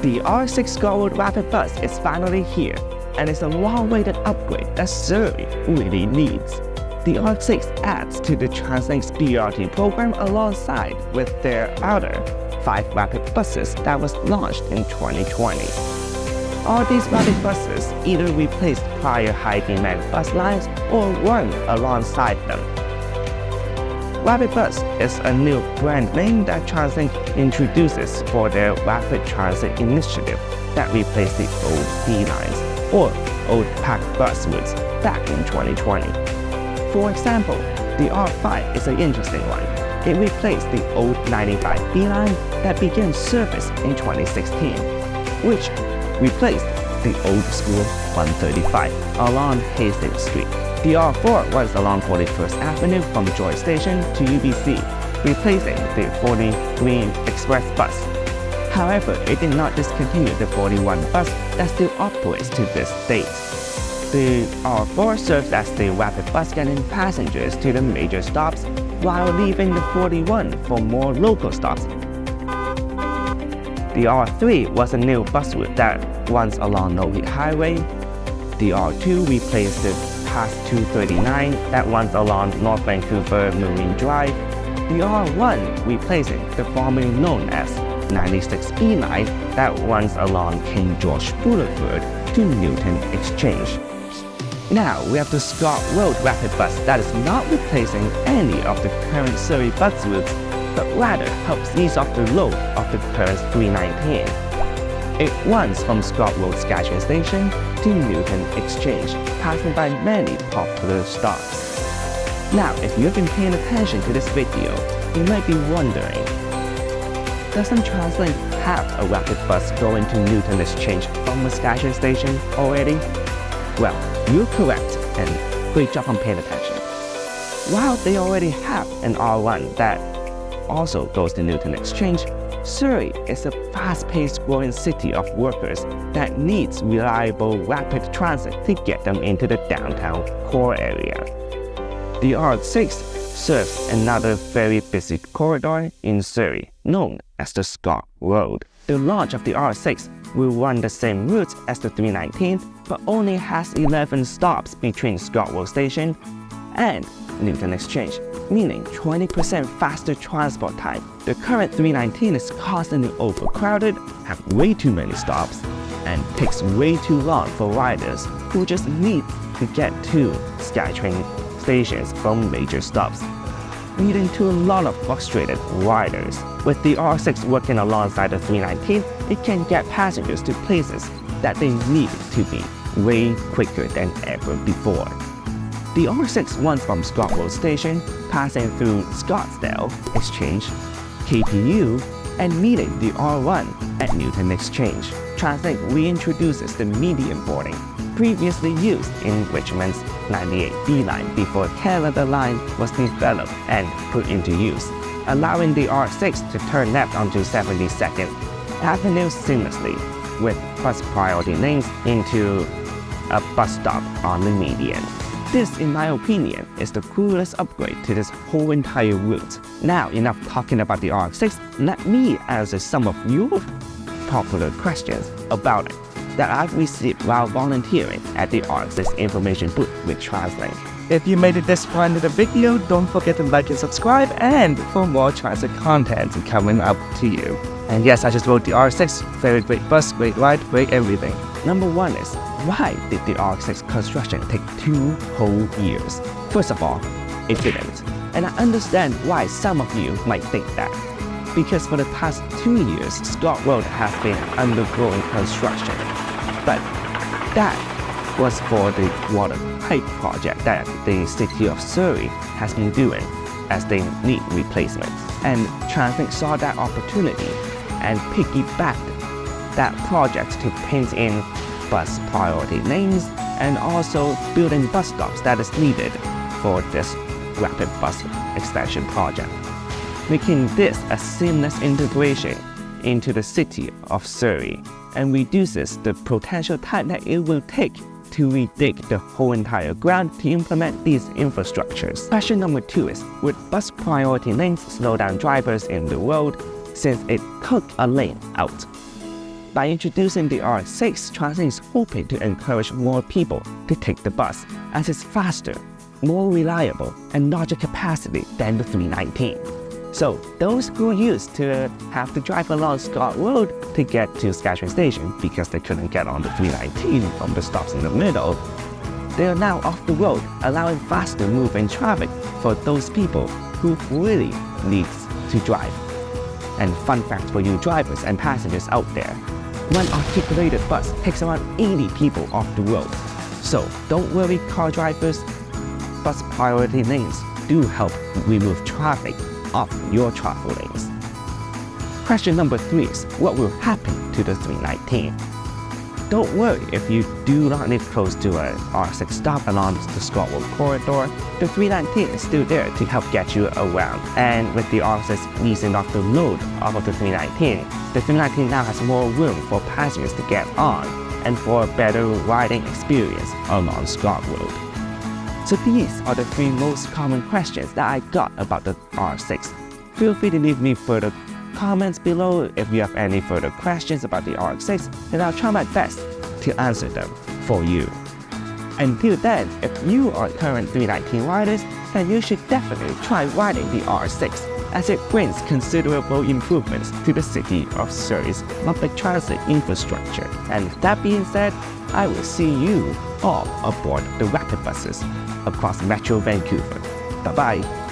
The R6 Scott Road Rapid Bus is finally here, and it's a long-awaited upgrade that Surrey really needs. The R6 adds to the TransLink's BRT program alongside with their other 5 rapid buses that was launched in 2020. All these rapid buses either replace prior high-demand bus lines or run alongside them. Rapid Bus is a new brand name that TransLink introduces for their rapid transit initiative that replaced the old D lines or old packed bus routes back in 2020. For example, the R5 is an interesting one. It replaced the old 95 B line that began service in 2016, which replaced the old school 135 along Hastings Street. The R4 runs along 41st Avenue from Joy Station to UBC, replacing the 40 Green Express bus. However, it did not discontinue the 41 bus that still operates to this date. The R4 serves as the rapid bus getting passengers to the major stops while leaving the 41 for more local stops. The R3 was a new bus route that runs along Norwich Highway. The R2 replaced the Past 239 that runs along North Vancouver Marine Drive. The R1 replacing the formerly known as 96B line that runs along King George Boulevard to Newton Exchange. Now we have the Scott Road Rapid Bus that is not replacing any of the current Surrey bus routes, but rather helps ease off the load of the current 319. It runs from Scott Road SkyTrain station to Newton Exchange, passing by many popular stops. Now, if you've been paying attention to this video, you might be wondering, doesn't TransLink have a rapid bus going to Newton Exchange from the SkyTrain station already? Well, you're correct, and great job on paying attention. While they already have an R1 that also goes to Newton Exchange, Surrey is a fast-paced growing city of workers that needs reliable rapid transit to get them into the downtown core area. The R6 serves another very busy corridor in Surrey known as the Scott Road. The launch of the R6 will run the same route as the 319 but only has 11 stops between Scott Road Station and Newton Exchange, meaning 20% faster transport time. The current 319 is constantly overcrowded, have way too many stops, and takes way too long for riders who just need to get to SkyTrain stations from major stops, leading to a lot of frustrated riders. With the R6 working alongside the 319, it can get passengers to places that they need to be way quicker than ever before. The R6 runs from Scott Road Station, passing through Scottsdale Exchange, KPU, and meeting the R1 at Newton Exchange. TransLink reintroduces the medium boarding, previously used in Richmond's 98B line before Canada line was developed and put into use, allowing the R6 to turn left onto 72nd Avenue seamlessly, with bus priority lanes into a bus stop on the median. This, in my opinion, is the coolest upgrade to this whole entire route. Now, enough talking about the R6, let me answer some of your popular questions about it that I've received while volunteering at the R6 information booth with TransLink. If you made it this far into the video, don't forget to like and subscribe, and for more TransLink content coming up to you. And yes, I just wrote the R6, very great bus, great ride, great everything. Number 1 is, why did the R6 construction take 2 whole years? First of all, it didn't. And I understand why some of you might think that. Because for the past 2 years, Scott Road has been undergoing construction. But that was for the water pipe project that the city of Surrey has been doing as they need replacement. And TransLink saw that opportunity and piggybacked that project to paint in bus priority lanes and also building bus stops that is needed for this rapid bus expansion project, making this a seamless integration into the city of Surrey and reduces the potential time that it will take to redig the whole entire ground to implement these infrastructures. Question number 2 is, would bus priority lanes slow down drivers in the road since it took a lane out? By introducing the R6, TransLink is hoping to encourage more people to take the bus, as it's faster, more reliable, and larger capacity than the 319. So those who used to have to drive along Scott Road to get to SkyTrain station because they couldn't get on the 319 from the stops in the middle, they are now off the road, allowing faster moving traffic for those people who really need to drive. And fun fact for you drivers and passengers out there, one articulated bus takes around 80 people off the road. So don't worry, car drivers, bus priority lanes do help remove traffic off your travel lanes. Question number 3 is, what will happen to the 319? Don't worry if you do not live close to a R6 stop along the Scott Road corridor. The 319 is still there to help get you around. And with the R6 easing off the load off of the 319 now has more room for passengers to get on and for a better riding experience along Scott Road. So these are the 3 most common questions that I got about the R6. Feel free to leave me further comments below if you have any further questions about the R6, and I'll try my best to answer them for you. Until then, if you are current 319 riders, then you should definitely try riding the R6, as it brings considerable improvements to the city of Surrey's public transit infrastructure. And with that being said, I will see you all aboard the rapid buses across Metro Vancouver. Bye-bye.